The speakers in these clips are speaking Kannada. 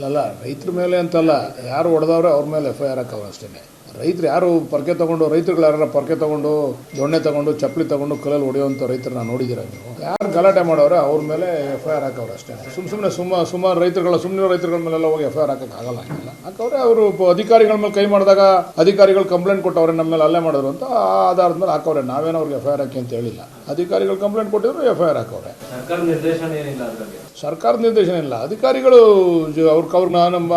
ಅಲ್ಲ ರೈತರ ಮೇಲೆ ಅಂತಲ್ಲ, ಯಾರು ಹೊಡೆದವ್ರೆ ಅವ್ರ ಮೇಲೆ FIR ಹಾಕವ್ರೆ ಅಷ್ಟೇ. ರೈತರು ಯಾರು ಪರ್ಕೆ ತೊಗೊಂಡು, ರೈತರುಗಳು ಯಾರು ಪರ್ಕೆ ತೊಗೊಂಡು, ದೊಣ್ಣೆ ತೊಗೊಂಡು, ಚಪ್ಪಲಿ ತೊಗೊಂಡು ಕಲ್ಲಲ್ಲಿ ಹೊಡೆಯುವಂಥ ರೈತರನ್ನ ನೋಡಿದ್ದೀರ ನೀವು? ಯಾರು ಗಲಾಟೆ ಮಾಡೋರೆ ಅವ್ರ ಮೇಲೆ FIR ಹಾಕವ್ರೆ ಅಷ್ಟೇ. ಸುಮ್ಮನೆ ರೈತರುಗಳ ಮೇಲೆಲ್ಲ ಹೋಗಿ FIR ಹಾಕೋಕ್ಕಾಗಲ್ಲ. ಹಾಕವ್ರೆ ಅವರು ಅಧಿಕಾರಿಗಳ ಮೇಲೆ ಕೈ ಮಾಡಿದಾಗ ಅಧಿಕಾರಿಗಳು ಕಂಪ್ಲೇಂಟ್ ಕೊಟ್ಟವ್ರೆ, ನಮ್ಮ ಮೇಲೆ ಅಲ್ಲೇ ಮಾಡಿದ್ರು ಅಂತ ಆ ಆಧಾರದ ಮೇಲೆ ಹಾಕವ್ರೆ. ನಾವೇನೋ ಅವ್ರಿಗೆ FIR ಹಾಕಿ ಅಂತ ಹೇಳಿಲ್ಲ. ಅಧಿಕಾರಿಗಳು ಕಂಪ್ಲೇಂಟ್ ಕೊಟ್ಟಿದ್ರು FIR ಹಾಕವ್ರೆ. ಸರ್ಕಾರದ ನಿರ್ದೇಶನ ಇಲ್ಲ, ಅಧಿಕಾರಿಗಳು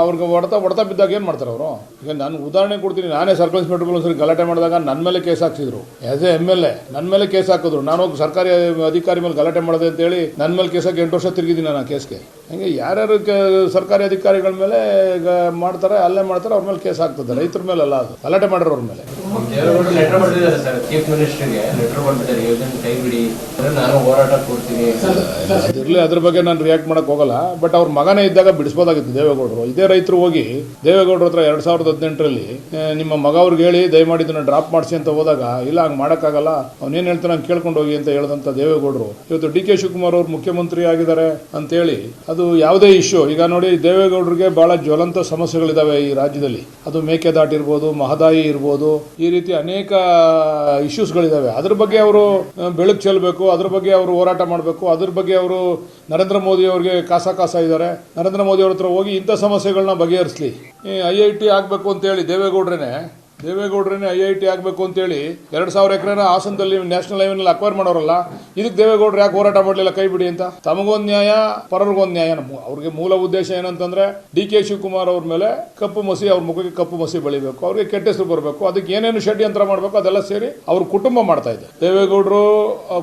ಅವ್ರಿಗೆ ಹೊಡೆತ ಬಿದ್ದಾಗ ಏನು ಮಾಡ್ತಾರೆ ಅವರು? ಈಗ ನಾನು ಉದಾಹರಣೆ ಕೊಡ್ತೀನಿ. ನಾನೇ ಸರ್ಕಲ್ ಇನ್ಸ್ಪೆಕ್ಟರ್ಗಳು ಒಂದ್ಸರಿ ಗಲಾಟೆ ಮಾಡಿದಾಗ ನನ್ನ ಮೇಲೆ ಕೇಸ್ ಹಾಕ್ಸಿದ್ರು. ಆಸ್ ಎ MLA ನನ್ನ ಮೇಲೆ ಕೇಸ್ ಹಾಕಿದ್ರು. ನಾನು ಹೋಗಿ ಸರ್ಕಾರಿ ಅಧಿಕಾರಿ ಮೇಲೆ ಗಲಾಟೆ ಮಾಡಿದೆ ಅಂತೇಳಿ ನನ್ನ ಮೇಲೆ ಕೇಸ್ ಹಾಕಿ 8 ವರ್ಷ ತಿರುಗಿದ್ದೀನಿ ನಾನು ಆ ಕೇಸ್ಗೆ. ಹಂಗೆ ಯಾರ್ಯಾರು ಸರ್ಕಾರಿ ಅಧಿಕಾರಿಗಳ ಮೇಲೆ ಮಾಡ್ತಾರೆ, ಅಲ್ಲೇ ಮಾಡ್ತಾರೆ, ಅವ್ರ ಮೇಲೆ ಕೇಸ್ ಆಗ್ತದೆ. ರೈತರ ಮೇಲೆ ಅಲ್ಲ, ಅದು ಗಲಾಟೆ ಮಾಡಿರೋ ಅವ್ರ ಮೇಲೆ. ಅದಿರಲಿ, ಅದ್ರ ಬಗ್ಗೆ ನಾನು ರಿಯಾಕ್ಟ್ ಮಾಡಕ್ ಹೋಗಲ್ಲ. ಬಟ್ ಅವ್ರ ಮಗನೇ ಇದ್ದಾಗ ಬಿಡಿಸ್ಬೋದಾಗಿತ್ತು ದೇವೇಗೌಡರು. ಇದೇ ರೈತರು ಹೋಗಿ ದೇವೇಗೌಡರ ಹತ್ರ 2018ರಲ್ಲಿ ನಿಮ್ಮ ಮಗ ಅವ್ರಿಗೆ ಹೇಳಿ ದಯಮಾಡಿ ಇದನ್ನ ಡ್ರಾಪ್ ಮಾಡಿಸಿ ಅಂತ ಹೋದಾಗ, ಇಲ್ಲ ಹಂಗೆ ಮಾಡೋಕ್ಕಾಗಲ್ಲ, ಅವನೇನು ಹೇಳ್ತಾನೆ ಹಂಗೆ ಕೇಳ್ಕೊಂಡು ಹೋಗಿ ಅಂತ ಹೇಳಿದಂಥ ದೇವೇಗೌಡರು ಇವತ್ತು DK ಶಿವಕುಮಾರ್ ಅವರು ಮುಖ್ಯಮಂತ್ರಿ ಆಗಿದ್ದಾರೆ ಅಂತೇಳಿ ಅದು ಯಾವುದೇ ಇಶ್ಯೂ. ಈಗ ನೋಡಿ, ದೇವೇಗೌಡರಿಗೆ ಬಹಳ ಜ್ವಲಂತ ಸಮಸ್ಯೆಗಳಿದ್ದಾವೆ ಈ ರಾಜ್ಯದಲ್ಲಿ. ಅದು ಮೇಕೆದಾಟು ಇರ್ಬೋದು, ಮಹದಾಯಿ ಇರ್ಬೋದು, ಈ ರೀತಿ ಅನೇಕ ಇಶ್ಯೂಸ್ಗಳಿದ್ದಾವೆ. ಅದ್ರ ಬಗ್ಗೆ ಅವರು ಬೆಳಕು ಚೆಲ್ಲಬೇಕು, ಅದ್ರ ಬಗ್ಗೆ ಅವರು ಹೋರಾಟ ಮಾಡಬೇಕು. ಅದ್ರ ಬಗ್ಗೆ ಅವರು ನರೇಂದ್ರ ಮೋದಿ ಅವ್ರಿಗೆ ಕಾಸ ಇದ್ದಾರೆ. ನರೇಂದ್ರ ಮೋದಿ ಅವ್ರ ಹತ್ರ ಹೋಗಿ ಇಂಥ ಸಮಸ್ಯೆಗಳನ್ನ ಬಗೆಹರಿಸಲಿ. IIT ಆಗಬೇಕು ಅಂತೇಳಿ ದೇವೇಗೌಡ್ರೇನೆ IIT ಆಗಬೇಕು ಅಂತೇಳಿ 2000 ಎಕರೆನ ಹಾಸನದಲ್ಲಿ ನ್ಯಾಷನಲ್ ಹೈವೇನಲ್ಲಿ ಅಕ್ವೈರ್ ಮಾಡೋರಲ್ಲ, ಇದಕ್ಕೆ ದೇವೇಗೌಡರು ಯಾಕೆ ಹೋರಾಟ ಮಾಡಲಿಲ್ಲ? ಕೈ ಬಿಡಿ ಅಂತ. ತಮಗೊಂದು ನ್ಯಾಯ, ಪರರಿಗೊಂದು ನ್ಯಾಯ. ಅವ್ರಿಗೆ ಮೂಲ ಉದ್ದೇಶ ಏನಂತಂದ್ರೆ DK ಶಿವಕುಮಾರ್ ಅವ್ರ ಮೇಲೆ ಕಪ್ಪು ಮಸಿ, ಅವ್ರ ಮುಖಕ್ಕೆ ಕಪ್ಪು ಮಸಿ ಬೆಳಿಬೇಕು, ಅವ್ರಿಗೆ ಕೆಟ್ಟ ಹೆಸರು ಬರಬೇಕು. ಅದಕ್ಕೆ ಏನೇನು ಷಡ್ಯಂತ್ರ ಮಾಡಬೇಕು ಅದೆಲ್ಲ ಸೇರಿ ಅವ್ರ ಕುಟುಂಬ ಮಾಡ್ತಾ ಇದೆ. ದೇವೇಗೌಡರು,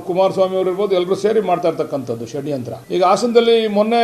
ಕುಮಾರಸ್ವಾಮಿ ಅವರು ಇರ್ಬೋದು, ಎಲ್ಲರೂ ಸೇರಿ ಮಾಡ್ತಾ ಇರ್ತಕ್ಕಂಥದ್ದು ಷಡ್ಯಂತ್ರ. ಈಗ ಹಾಸನದಲ್ಲಿ ಮೊನ್ನೆ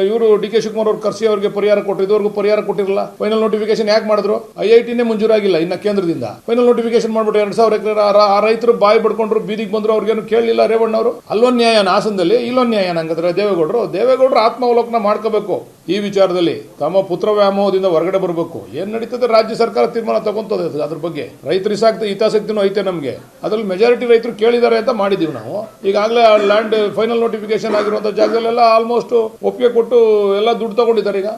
ಇವರು DK ಶಿವಕುಮಾರ್ ಅವ್ರು ಕರ್ಸಿ ಅವ್ರಿಗೆ ಪರಿಹಾರ ಕೊಟ್ಟರು, ಇದುವರೆಗೂ ಪರಿಹಾರ ಕೊಟ್ಟಿರಲ್ಲ. ಫೈನಲ್ ನೋಟಿಫಿಕೇಶನ್ ಯಾಕೆ ಮಾಡಿದ್ರು? IITನೇ ಮಂಜೂರಾಗಿಲ್ಲ ಇನ್ನ ಕೇಂದ್ರದಿಂದ. ಫೈನಲ್ ನೋಟಿಫಿಕೇಶನ್ ಮಾಡ್ಬಿಟ್ಟು 2000 ಎಕರೆ ಆ ರೈತರು ಬಾಯಿ ಪಡ್ಕೊಂಡ್ರು, ಬೀದಿಗೆ ಬಂದ್ರು, ಅವ್ರಿಗೇನು ಕೇಳಲಿಲ್ಲ ರೇವಣ್ಣ ಅವರು. ಅಲ್ಲೊಂದು ನ್ಯಾಯ ಹಾಸನದಲ್ಲಿ, ಇಲ್ಲೊಂದು ನ್ಯಾಯ ನಂಗಂದ್ರೆ ದೇವೇಗೌಡರು ಆತ್ಮಾವಲೋಕನ ಮಾಡ್ಕೋಬೇಕು. ಈ ವಿಚಾರದಲ್ಲಿ ತಮ್ಮ ಪುತ್ರ ವ್ಯಾಮೋಹದಿಂದ ಹೊರಗಡೆ ಬರಬೇಕು. ಏನ್ ನಡೀತದೆ ರಾಜ್ಯ ಸರ್ಕಾರ ತೀರ್ಮಾನ ತಗೊಂತದೆ. ಅದ್ರ ಬಗ್ಗೆ ರೈತರ ಹಿತಾಸಕ್ತಿನೂ ಐತೆ ನಮಗೆ. ಅದ್ರಲ್ಲಿ ಮೆಜಾರಿಟಿ ರೈತರು ಕೇಳಿದ್ದಾರೆ ಅಂತ ಮಾಡಿದೀವಿ ನಾವು. ಈಗಾಗಲೇ ಲ್ಯಾಂಡ್ ಫೈನಲ್ ನೋಟಿಫಿಕೇಶನ್ ಆಗಿರುವಂತ ಜಾಗದಲ್ಲೆಲ್ಲ ಆಲ್ಮೋಸ್ಟ್ ಒಪ್ಪಿಗೆ ಕೊಟ್ಟು ಎಲ್ಲ ದುಡ್ಡು ತಗೊಂಡಿದ್ದಾರೆ. ಈಗ